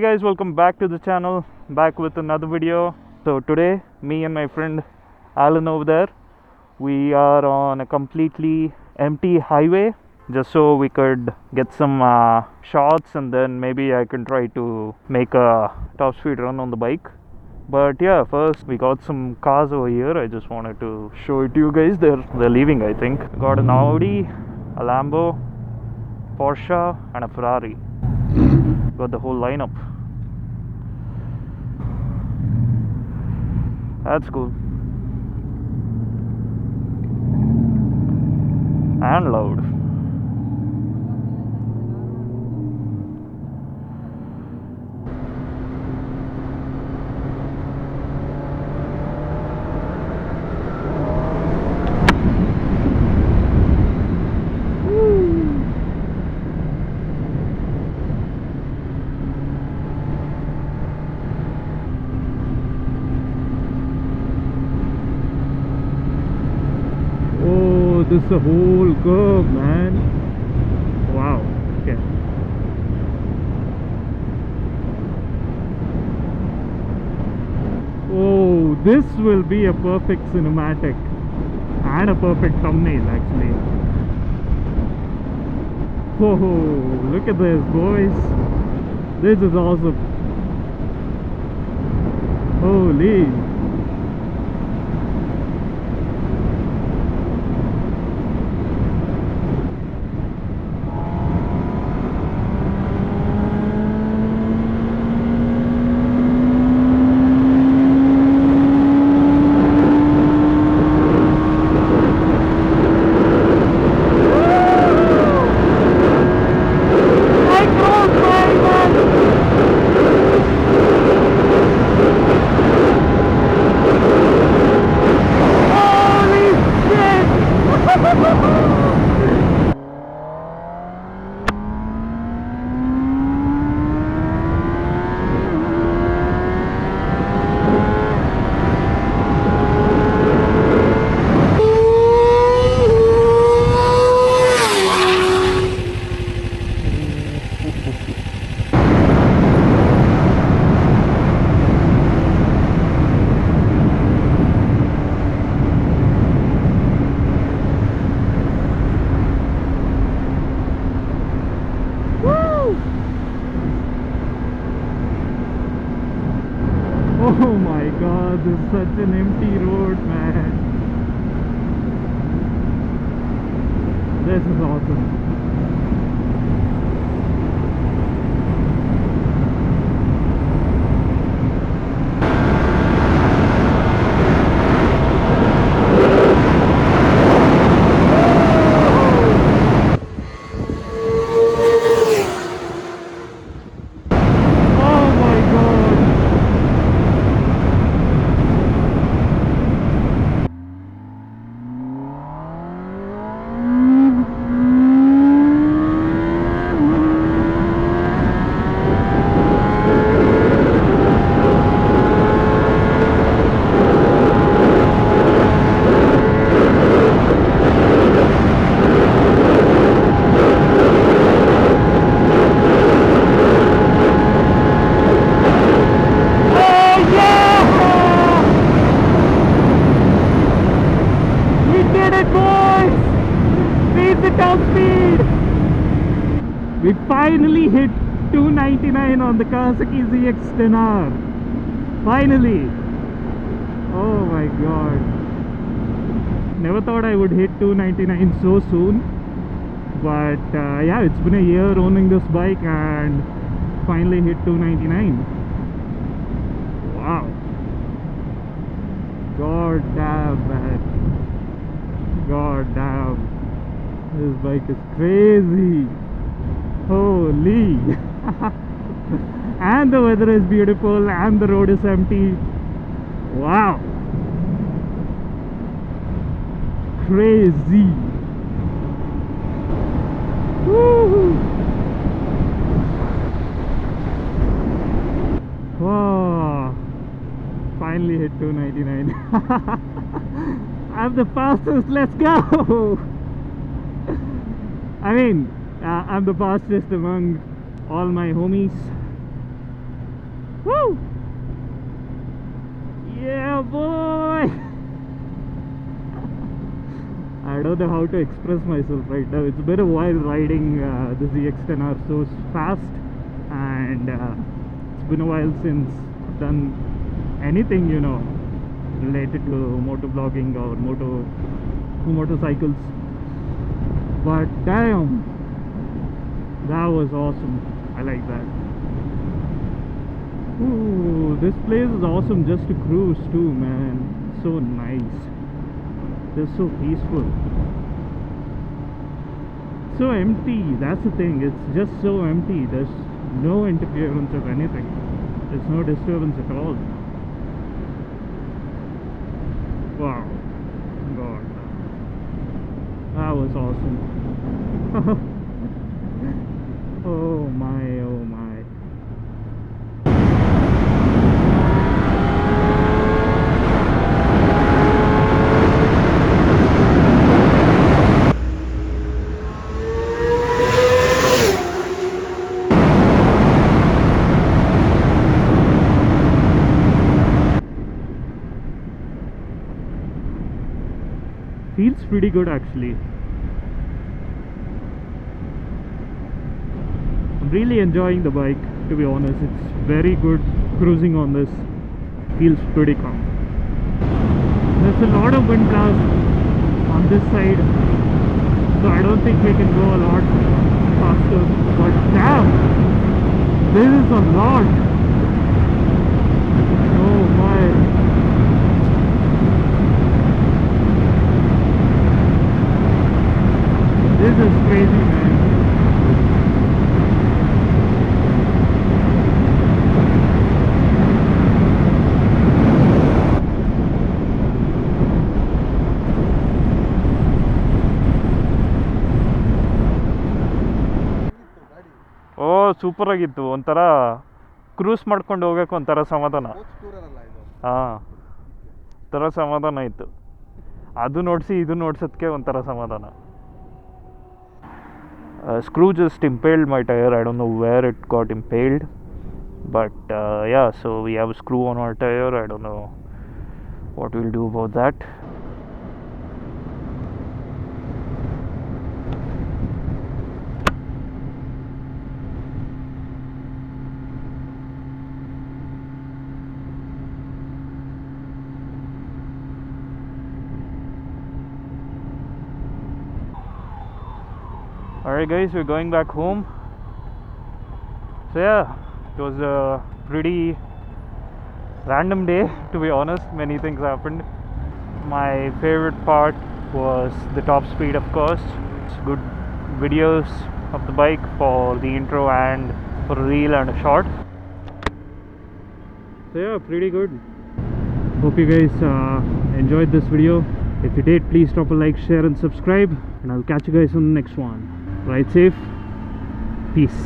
Hey guys, welcome back to the channel, back with another video. So today, me and my friend Alan over there, we are on a completely empty highway just so we could get some shots, and then maybe I can try to make a top speed run on the bike. But yeah, first we got some cars over here. I just wanted to show it to you guys. They're leaving, I think. Got an Audi, a Lambo, Porsche and a Ferrari. Got the whole lineup. That's cool. And loud. This is a whole curve, man. Wow. Okay. Oh, this will be a perfect cinematic and a perfect thumbnail, actually. Oh, look at this, boys. This is awesome. Holy. Oh my god, this is such an empty road, man. This is awesome. We finally hit 299 on the Kawasaki ZX10R. Finally. Oh my god. Never thought I would hit 299 so soon. But yeah, it's been a year owning this bike and finally hit 299. Wow. God damn, man. God damn. This bike is crazy. Holy. And the weather is beautiful and the road is empty. Wow. Crazy. Woo. Wow. Finally hit 299. I'm the fastest. Let's go. I mean, I'm the fastest among all my homies. Woo! Yeah, boy! I don't know how to express myself right now. It's been a while riding the ZX10R so fast, and it's been a while since I've done anything, you know, related to motovlogging or motorcycles. But damn, that was awesome. I like that. Ooh, this place is awesome just to cruise too, man. So nice. Just so peaceful. So empty, that's the thing. It's just so empty. There's no interference of anything. There's no disturbance at all. Wow. God. That was awesome. Oh my, oh my. Feels pretty good actually. I'm really enjoying the bike, to be honest. It's very good cruising on this. Feels pretty calm. There's a lot of wind blast on this side, so I don't think we can go a lot faster. But damn, this is a lot. Oh my. This is crazy, man. ಓ super ಆಗಿತ್ತು. ಒಂಥರ cruise ಮಾಡ್ಕೊಂಡು ಹೋಗಕ್ಕೆ ಒಂಥರ ಸಮಾಧಾನ. ಹಾಂ, ಒಂಥರ ಸಮಾಧಾನ ಇತ್ತು. ಅದು ನೋಡಿಸಿ ಇದು ನೋಡ್ಸೋದಕ್ಕೆ ಒಂಥರ ಸಮಾಧಾನ. Screw just impaled my tire. I don't know where it got impaled, but yeah, so we have a screw on our tire. I don't know what we'll do about that. Alright guys, we're going back home. So yeah, it was a pretty random day, to be honest. Many things happened. My favorite part was the top speed, of course. It's good videos of the bike for the intro and for a reel and a short. So yeah, pretty good. Hope you guys enjoyed this video. If you did, please drop a like, share and subscribe, and I'll catch you guys on the next one. Ride safe. Peace.